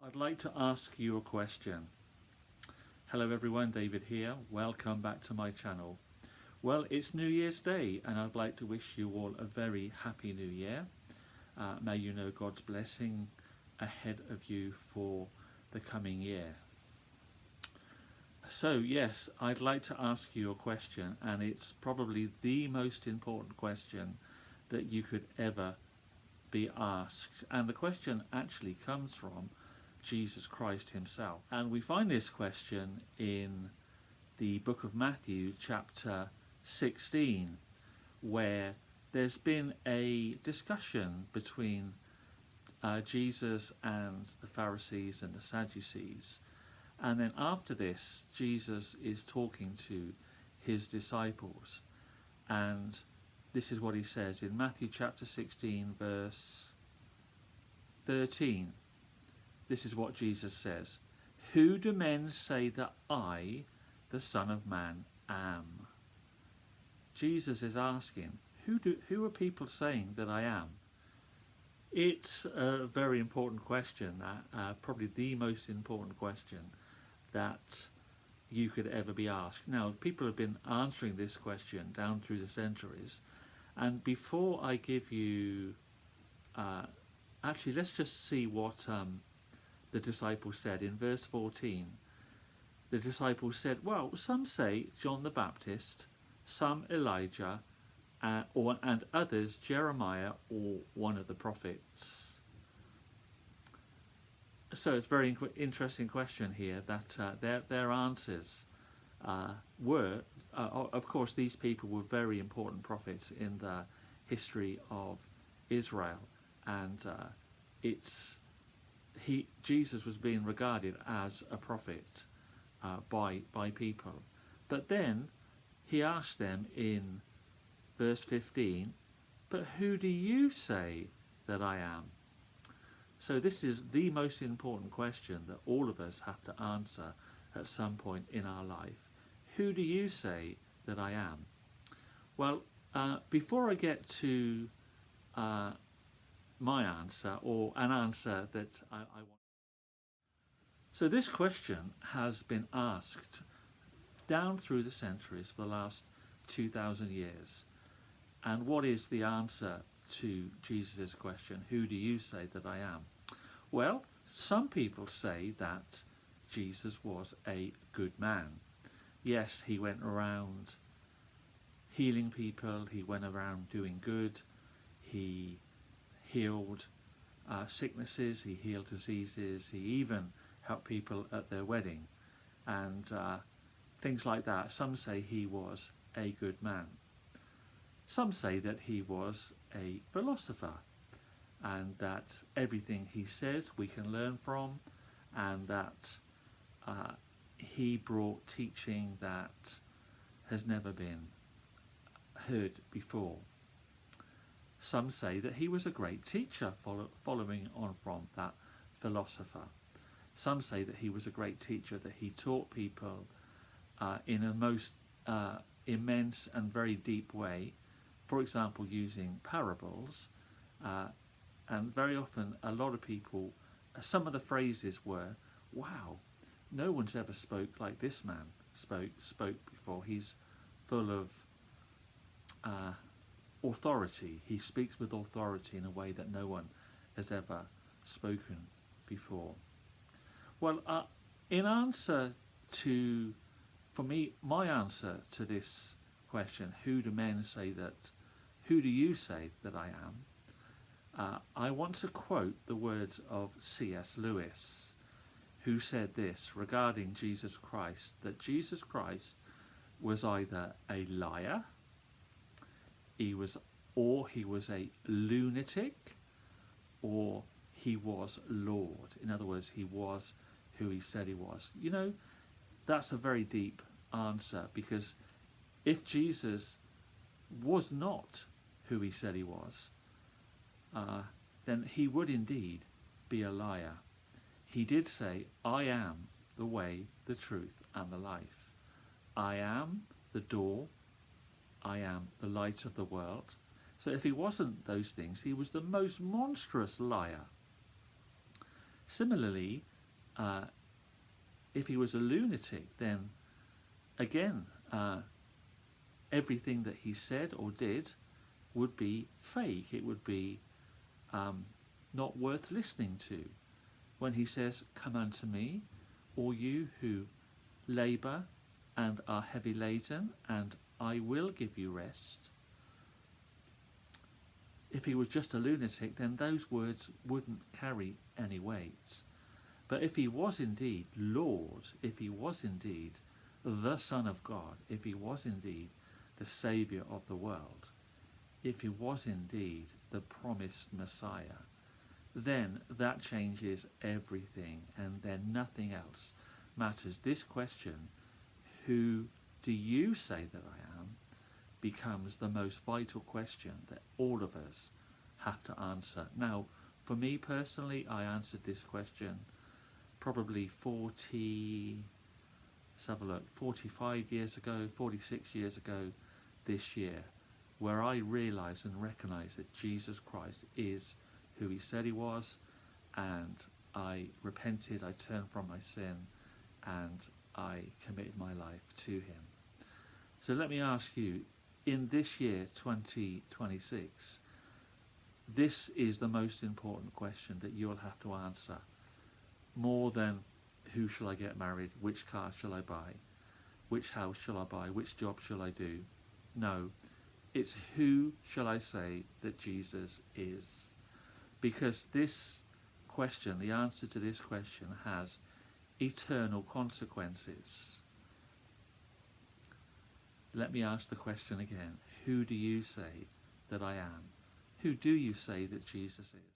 I'd like to ask you a question. Hello everyone, David here. Welcome back to my channel. Well, it's New Year's Day and I'd like to wish you all a very happy New Year. May you know God's blessing ahead of you for the coming year. So yes, I'd like to ask you a question, and it's probably the most important question that you could ever be asked. And the question actually comes from Jesus Christ himself. And we find this question in the book of Matthew chapter 16, where there's been a discussion between Jesus and the Pharisees and the Sadducees. And then after this, Jesus is talking to his disciples. And this is what he says in Matthew chapter 16, verse 13. This is what Jesus says. Who do men say that I, the Son of Man, am? Jesus is asking, who are people saying that I am? It's a very important question, probably the most important question that you could ever be asked. Now, people have been answering this question down through the centuries. And before I give you, actually, let's just see what the disciples said in verse 14. The disciples said, well, some say John the Baptist, some Elijah, and others Jeremiah or one of the prophets. So it's a very interesting question here that their answers were, of course, these people were very important prophets in the history of Israel, and Jesus was being regarded as a prophet by people. But then he asked them in verse 15, but who do you say that I am? So this is the most important question that all of us have to answer at some point in our life. Who do you say that I am? Well, before I get to my answer, or an answer that I want. So this question has been asked down through the centuries for the last 2,000 years. And what is the answer to Jesus' question, who do you say that I am? Well, some people say that Jesus was a good man. Yes, he went around healing people, he went around doing good, he healed sicknesses, he healed diseases, he even helped people at their wedding, and things like that. Some say he was a good man. Some say that he was a philosopher, and that everything he says we can learn from, and that he brought teaching that has never been heard before. Some say that he was a great teacher, following on from that philosopher. Some say that he was a great teacher, that he taught people in a most immense and very deep way, for example, using parables. And very often, a lot of people, some of the phrases were, wow, no one's ever spoke like this man spoke before. He's full of authority. He speaks with authority in a way that no one has ever spoken before. Well, in answer to, for me, my answer to this question, who do you say that I am? I want to quote the words of C.S. Lewis, who said this regarding Jesus Christ, that Jesus Christ was either a liar, he was a lunatic, or he was Lord. In other words, he was who he said he was. You know, that's a very deep answer, because if Jesus was not who he said he was, then he would indeed be a liar. He did say, I am the way, the truth, and the life. I am the door. I am the light of the world. So if he wasn't those things, he was the most monstrous liar. Similarly, If he was a lunatic, then again, everything that he said or did would be fake. It would be not worth listening to. When he says, "Come unto me, all you who labour and are heavy laden, and I will give you rest." If he was just a lunatic, then those words wouldn't carry any weight. But if he was indeed Lord, if he was indeed the Son of God, if he was indeed the Saviour of the world, if he was indeed the promised Messiah, then that changes everything, and then nothing else matters. This question, "Who do you say that I am?" becomes the most vital question that all of us have to answer. Now, for me personally, I answered this question probably 45 years ago, 46 years ago this year, where I realised and recognised that Jesus Christ is who he said he was, and I repented, I turned from my sin, and I committed my life to him. So let me ask you, in this year 2026, this is the most important question that you'll have to answer, more than who shall I get married, which car shall I buy, which house shall I buy, which job shall I do. No, it's who shall I say that Jesus is. Because this question, the answer to this question, has eternal consequences. Let me ask the question again. Who do you say that I am? Who do you say that Jesus is?